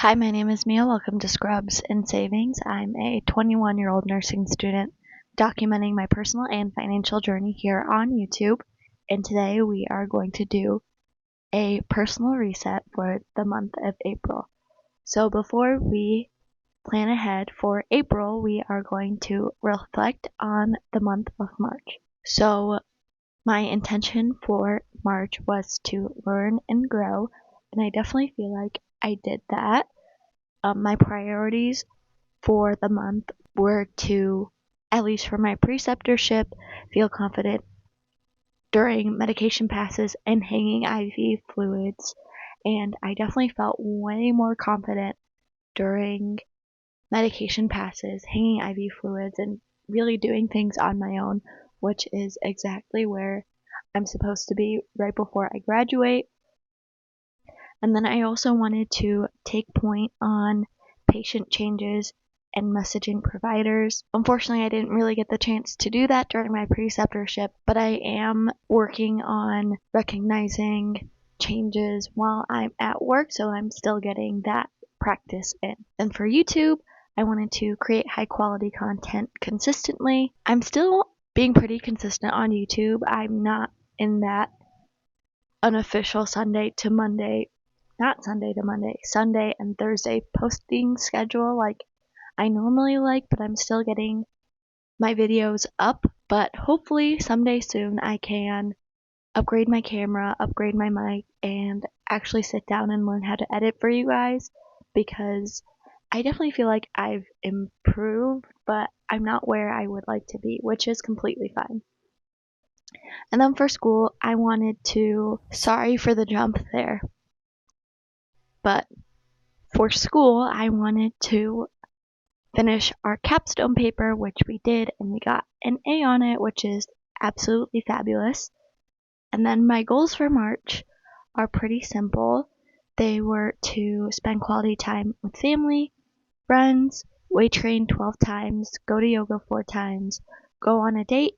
Hi, my name is Mia. Welcome to Scrubs and Savings. I'm a 21-year-old nursing student documenting my personal and financial journey here on YouTube. And today we are going to do a personal reset for the month of April. So before we plan ahead for April, we are going to reflect on the month of March. So my intention for March was to learn and grow, and I definitely feel like I did that. My priorities for the month were to, at least for my preceptorship, feel confident during medication passes and hanging IV fluids. And I definitely felt way more confident during medication passes, hanging IV fluids, and really doing things on my own, which is exactly where I'm supposed to be right before I graduate. And then I also wanted to take point on patient changes and messaging providers. Unfortunately, I didn't really get the chance to do that during my preceptorship, but I am working on recognizing changes while I'm at work, so I'm still getting that practice in. And for YouTube, I wanted to create high quality content consistently. I'm still being pretty consistent on YouTube. I'm not in that unofficial Sunday to Monday Sunday and Thursday posting schedule like I normally like, but I'm still getting my videos up. But hopefully someday soon I can upgrade my camera, upgrade my mic, and actually sit down and learn how to edit for you guys, because I definitely feel like I've improved, but I'm not where I would like to be, which is completely fine. And then for school, I wanted to, sorry for the jump there, but for school, I wanted to finish our capstone paper, which we did, and we got an A on it, which is absolutely fabulous. And then my goals for March are pretty simple. They were to spend quality time with family, friends, weight train 12 times, go to yoga 4 times, go on a date,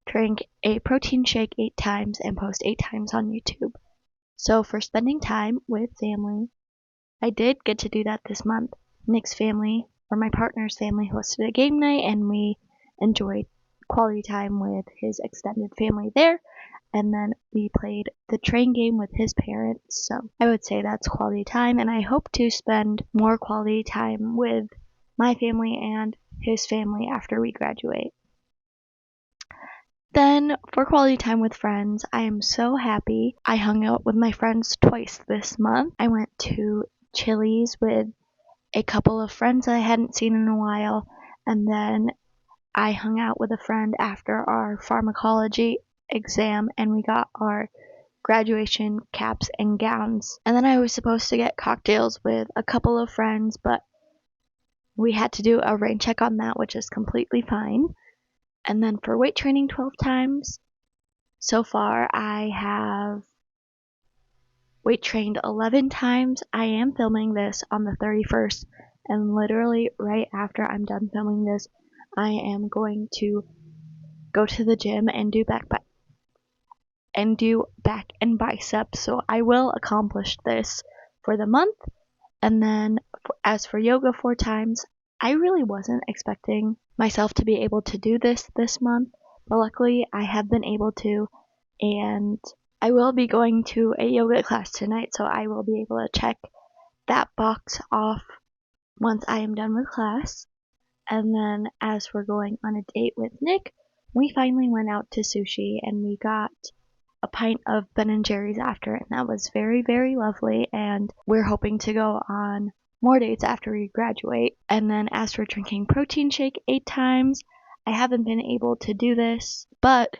drink a protein shake 8 times, and post 8 times on YouTube. So for spending time with family, I did get to do that this month. Nick's family, or my partner's family, hosted a game night, and we enjoyed quality time with his extended family there. And then we played the train game with his parents. So I would say that's quality time, and I hope to spend more quality time with my family and his family after we graduate. Then for quality time with friends, I am so happy. I hung out with my friends twice this month. I went to Chili's with a couple of friends I hadn't seen in a while, and then I hung out with a friend after our pharmacology exam, and we got our graduation caps and gowns. And then I was supposed to get cocktails with a couple of friends, but we had to do a rain check on that, which is completely fine. And then for weight training 12 times, so far I have weight trained 11 times. I am filming this on the 31st, and literally right after I'm done filming this, I am going to go to the gym and do back and biceps. So I will accomplish this for the month. And then as for yoga 4 times, I really wasn't expecting myself to be able to do this month, but luckily I have been able to, and I will be going to a yoga class tonight, so I will be able to check that box off once I am done with class. And then as for going on a date with Nick, we finally went out to sushi and we got a pint of Ben & Jerry's after, and that was very, very lovely, and we're hoping to go on more dates after we graduate. And then as for drinking protein shake 8 times, I haven't been able to do this, but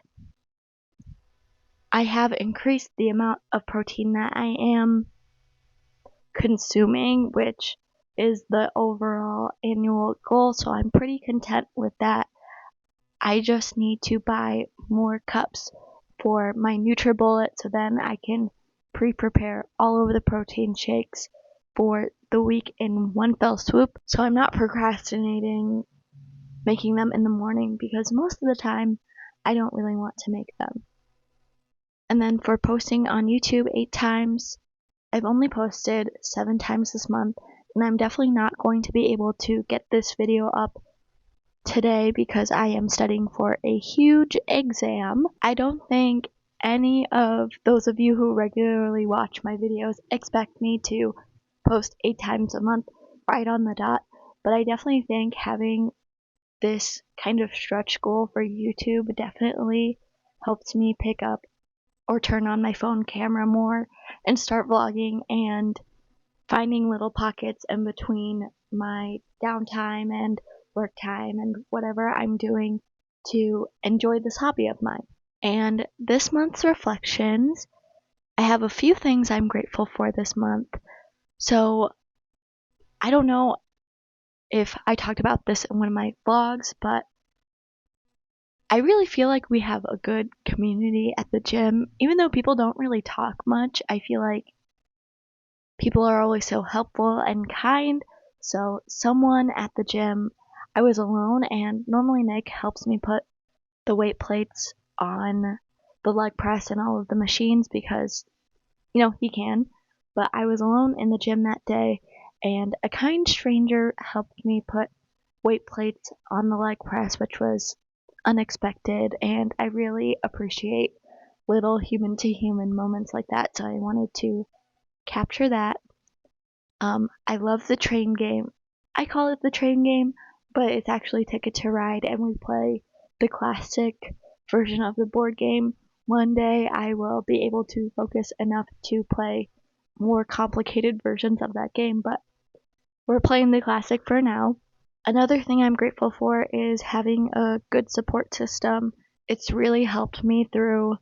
I have increased the amount of protein that I am consuming, which is the overall annual goal, so I'm pretty content with that. I just need to buy more cups for my NutriBullet, so then I can pre-prepare all of the protein shakes for the week in one fell swoop, so I'm not procrastinating making them in the morning, because most of the time I don't really want to make them. And then for posting on YouTube 8 times, I've only posted 7 times this month, and I'm definitely not going to be able to get this video up today because I am studying for a huge exam. I don't think any of those of you who regularly watch my videos expect me to post 8 times a month right on the dot, but I definitely think having this kind of stretch goal for YouTube definitely helps me pick up or turn on my phone camera more and start vlogging and finding little pockets in between my downtime and work time and whatever I'm doing to enjoy this hobby of mine. And this month's reflections, I have a few things I'm grateful for this month. So I don't know if I talked about this in one of my vlogs, but I really feel like we have a good community at the gym. Even though people don't really talk much, I feel like people are always so helpful and kind. So someone at the gym, I was alone, and normally Nick helps me put the weight plates on the leg press and all of the machines because, he can. But I was alone in the gym that day, and a kind stranger helped me put weight plates on the leg press, which was unexpected, and I really appreciate little human to human moments like that, so I wanted to capture that. I love the train game. I call it the train game, but it's actually Ticket to Ride, and we play the classic version of the board game. One day I will be able to focus enough to play more complicated versions of that game, but we're playing the classic for now. Another thing I'm grateful for is having a good support system. It's really helped me through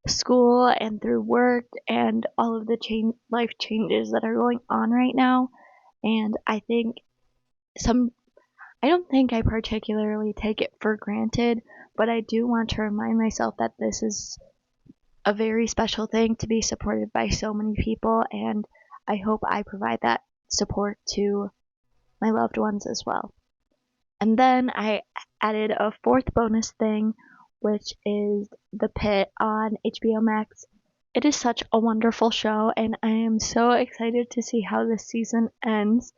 school and through work and all of the life changes that are going on right now. And I don't think I particularly take it for granted, but I do want to remind myself that this is a very special thing to be supported by so many people, and I hope I provide that support to my loved ones as well. And then I added a fourth bonus thing, which is The Pit on HBO Max. It is such a wonderful show, and I am so excited to see how this season ends.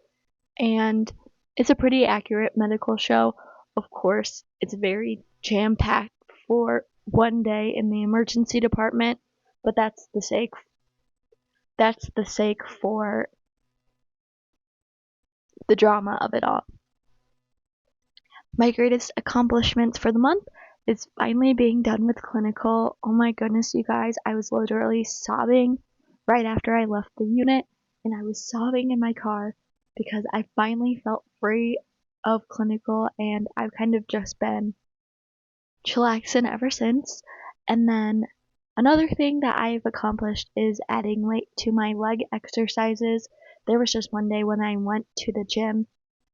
And it's a pretty accurate medical show. Of course, it's very jam-packed for one day in the emergency department, but that's the sake for the drama of it all. My greatest accomplishments for the month is finally being done with clinical. Oh my goodness, you guys, I was literally sobbing right after I left the unit, and I was sobbing in my car because I finally felt free of clinical, and I've kind of just been chillaxing ever since. And then another thing that I've accomplished is adding weight to my leg exercises. There was just one day when I went to the gym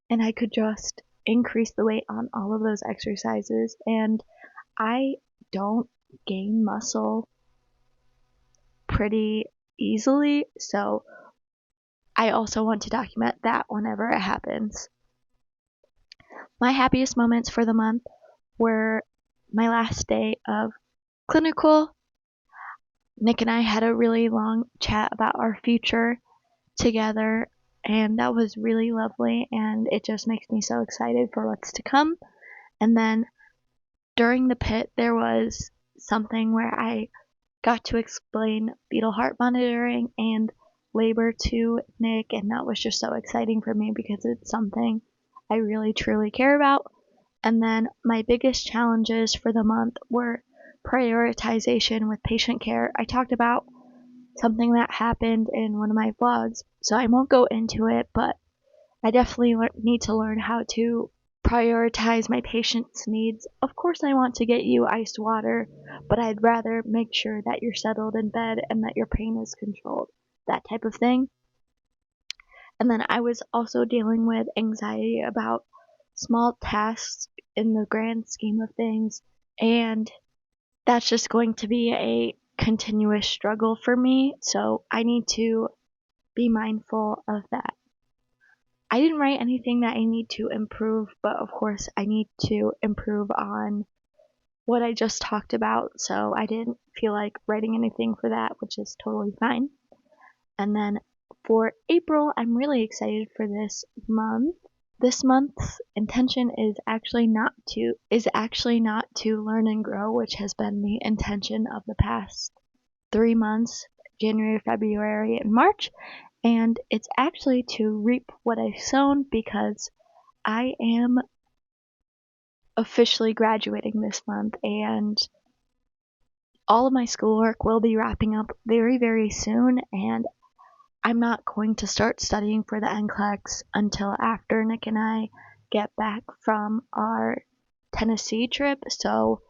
and I could just increase the weight on all of those exercises, and I don't gain muscle pretty easily, so I also want to document that whenever it happens. My happiest moments for the month were my last day of clinical. Nick and I had a really long chat about our future together, and that was really lovely, and it just makes me so excited for what's to come. And then during the pit, there was something where I got to explain fetal heart monitoring and labor to Nick, and that was just so exciting for me because it's something I really truly care about. And then my biggest challenges for the month were prioritization with patient care. I talked about something that happened in one of my vlogs, so I won't go into it, but I definitely need to learn how to prioritize my patient's needs. Of course, I want to get you iced water, but I'd rather make sure that you're settled in bed and that your pain is controlled, that type of thing. And then I was also dealing with anxiety about small tasks in the grand scheme of things, and that's just going to be a continuous struggle for me, so I need to be mindful of that. I didn't write anything that I need to improve, but of course I need to improve on what I just talked about, so I didn't feel like writing anything for that, which is totally fine. And then For April, I'm really excited for this month. This month's intention is actually not to learn and grow, which has been the intention of the past 3 months, January, February, and March, and it's actually to reap what I've sown because I am officially graduating this month, and all of my schoolwork will be wrapping up very, very soon, and I'm not going to start studying for the NCLEX until after Nick and I get back from our Tennessee trip. So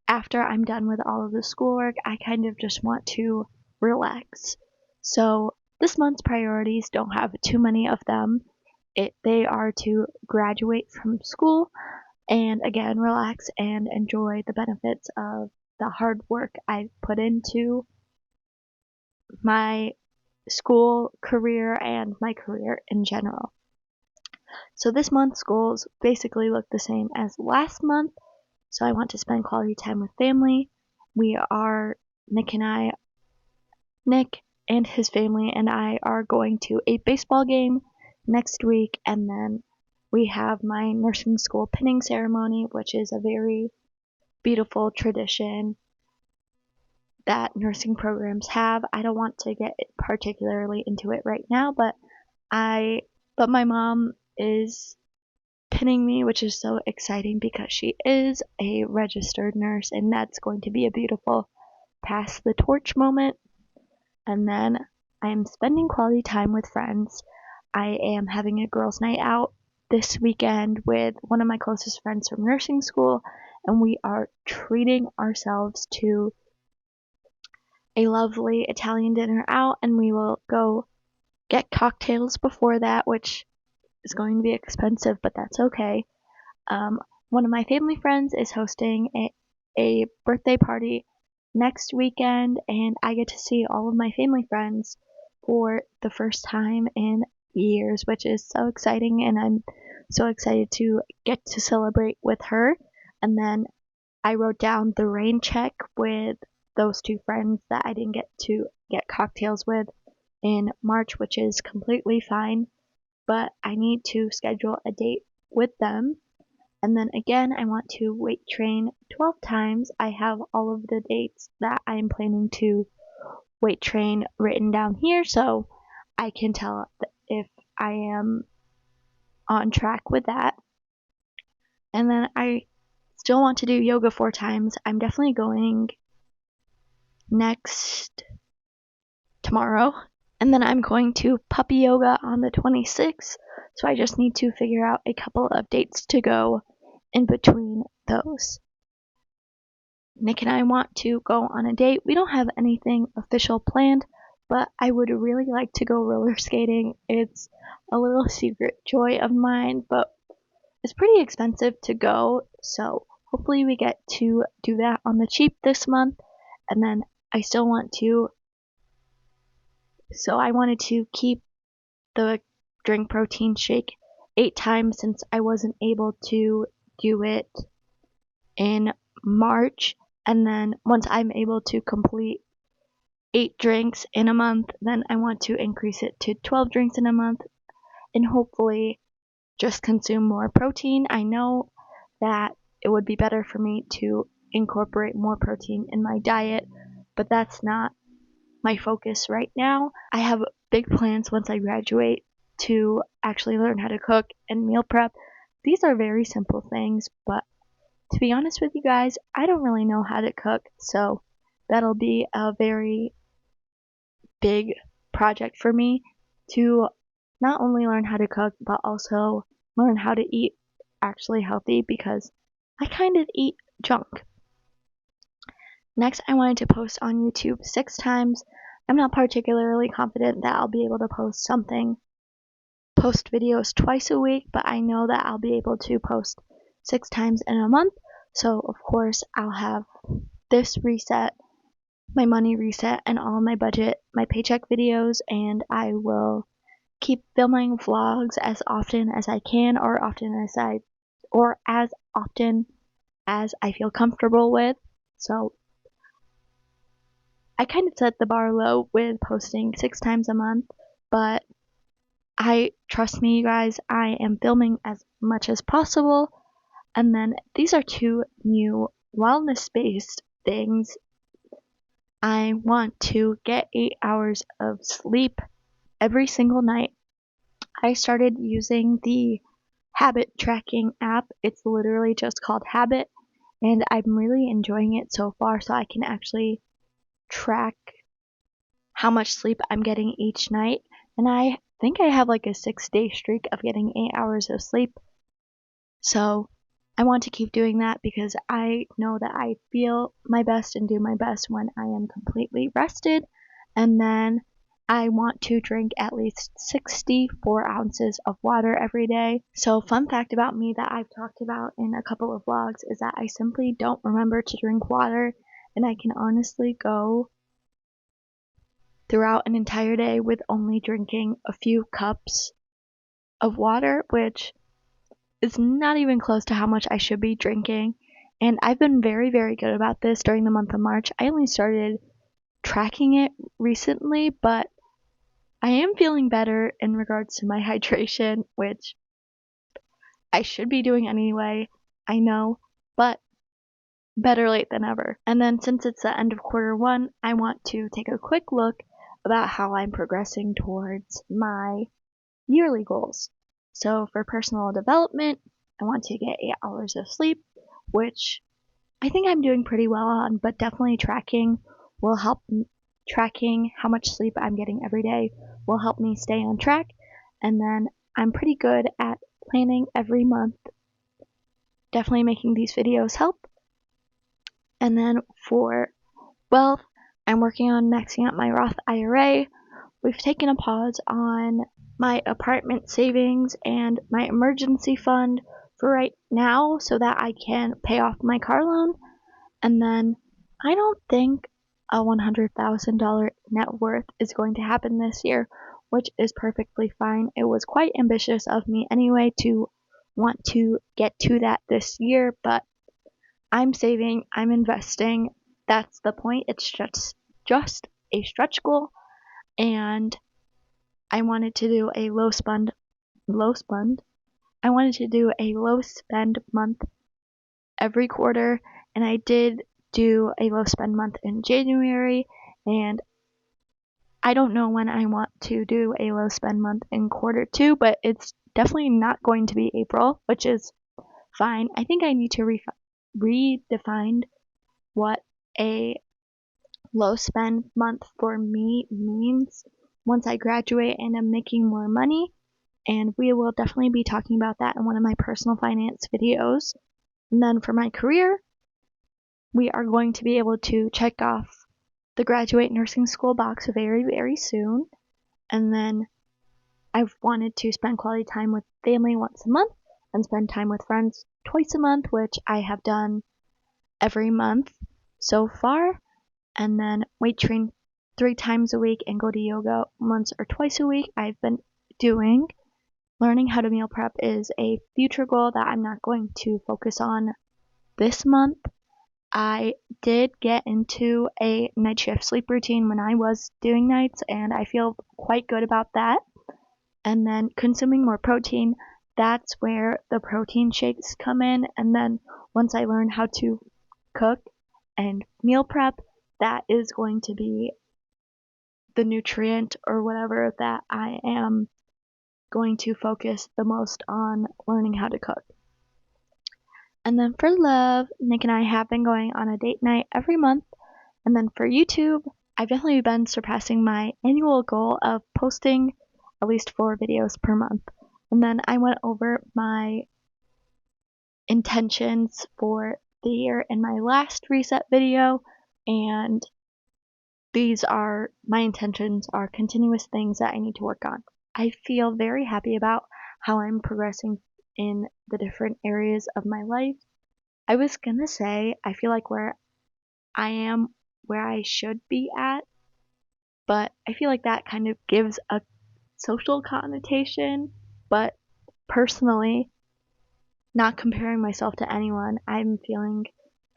after I'm done with all of the schoolwork, I kind of just want to relax. So this month's priorities don't have too many of them. They are to graduate from school and again relax and enjoy the benefits of the hard work I've put into my school career and my career in general. So this month's goals basically look the same as last month. So I want to spend quality time with family. Nick and his family and I are going to a baseball game next week, and then we have my nursing school pinning ceremony, which is a very beautiful tradition that nursing programs have. I don't want to get particularly into it right now, but my mom is pinning me, which is so exciting because she is a registered nurse, and that's going to be a beautiful pass the torch moment. And then I'm spending quality time with friends. I am having a girls' night out this weekend with one of my closest friends from nursing school, and we are treating ourselves to a lovely Italian dinner out, and we will go get cocktails before that, which is going to be expensive, but that's okay. One of my family friends is hosting a birthday party next weekend, and I get to see all of my family friends for the first time in years, which is so exciting, and I'm so excited to get to celebrate with her. And then I wrote down the rain check with those two friends that I didn't get to get cocktails with in March, which is completely fine, but I need to schedule a date with them. And then again, I want to weight train 12 times. I have all of the dates that I'm planning to weight train written down here so I can tell if I am on track with that. And then I still want to do yoga 4 times. I'm definitely going next tomorrow. And then I'm going to puppy yoga on the 26th. So I just need to figure out a couple of dates to go in between those. Nick and I want to go on a date. We don't have anything official planned, but I would really like to go roller skating. It's a little secret joy of mine, but it's pretty expensive to go, so hopefully we get to do that on the cheap this month. And then I wanted to keep the drink protein shake 8 times since I wasn't able to do it in March. And then once I'm able to complete 8 drinks in a month, then I want to increase it to 12 drinks in a month and hopefully just consume more protein. I know that it would be better for me to incorporate more protein in my diet, but that's not my focus right now. I have big plans once I graduate to actually learn how to cook and meal prep. These are very simple things, but to be honest with you guys, I don't really know how to cook, so that'll be a very big project for me to not only learn how to cook, but also learn how to eat actually healthy because I kind of eat junk. Next, I wanted to post on YouTube 6 times. I'm not particularly confident that I'll be able to post videos twice a week, but I know that I'll be able to post 6 times in a month. So, of course, I'll have this reset, my money reset, and all my paycheck videos, and I will keep filming vlogs as often as I can, or as often as I feel comfortable with. So I kind of set the bar low with posting 6 times a month, but trust me, you guys, I am filming as much as possible. And then these are two new wellness-based things. I want to get 8 hours of sleep every single night. I started using the habit tracking app. It's literally just called Habit, and I'm really enjoying it so far, so I can actually track how much sleep I'm getting each night. And I think I have like a 6-day streak of getting 8 hours of sleep. So I want to keep doing that because I know that I feel my best and do my best when I am completely rested. And then I want to drink at least 64 ounces of water every day. So, fun fact about me that I've talked about in a couple of vlogs is that I simply don't remember to drink water, and I can honestly go throughout an entire day with only drinking a few cups of water, which is not even close to how much I should be drinking. And I've been very, very good about this during the month of March. I only started tracking it recently, but I am feeling better in regards to my hydration, which I should be doing anyway, I know, but better late than ever. And then since it's the end of quarter one, I want to take a quick look about how I'm progressing towards my yearly goals. So for personal development, I want to get 8 hours of sleep, which I think I'm doing pretty well on, but definitely will help. Tracking how much sleep I'm getting every day will help me stay on track. And then I'm pretty good at planning every month. Definitely making these videos help. And then for wealth, I'm working on maxing out my Roth IRA. We've taken a pause on my apartment savings and my emergency fund for right now so that I can pay off my car loan. And then I don't think a $100,000 net worth is going to happen this year, which is perfectly fine. It was quite ambitious of me anyway to want to get to that this year, but I'm saving, I'm investing. That's the point. It's just a stretch goal, and I wanted to do a I wanted to do a low spend month every quarter, and I did do a low spend month in January, and I don't know when I want to do a low spend month in quarter two, but it's definitely not going to be April, which is fine. I think I need to redefine what a low spend month for me means once I graduate and I'm making more money, and we will definitely be talking about that in one of my personal finance videos. And then for my career, we are going to be able to check off the graduate nursing school box very, very soon. And then I've wanted to spend quality time with family once a month and spend time with friends twice a month, which I have done every month so far. And then weight train 3 times a week and go to yoga once or twice a week. I've been doing. Learning how to meal prep is a future goal that I'm not going to focus on this month. I did get into a night shift sleep routine when I was doing nights, and I feel quite good about that. And then consuming more protein, that's where the protein shakes come in. And then once I learn how to cook and meal prep, that is going to be the nutrient or whatever that I am going to focus the most on learning how to cook. And then for love, Nick and I have been going on a date night every month. And then for YouTube, I've definitely been surpassing my annual goal of posting at least 4 videos per month. And then I went over my intentions for the year in my last reset video, and my intentions are continuous things that I need to work on. I feel very happy about how I'm progressing in the different areas of my life. I was gonna say, I feel like where I am where I should be at, but I feel like that kind of gives a social connotation. But personally, not comparing myself to anyone, I'm feeling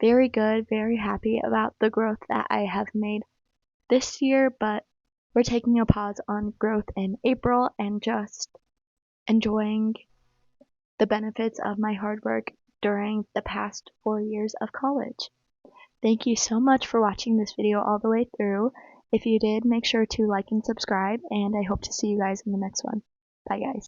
very good, very happy about the growth that I have made this year, but we're taking a pause on growth in April and just enjoying the benefits of my hard work during the past 4 years of college. Thank you so much for watching this video all the way through. If you did, make sure to like and subscribe, and I hope to see you guys in the next one. Bye guys.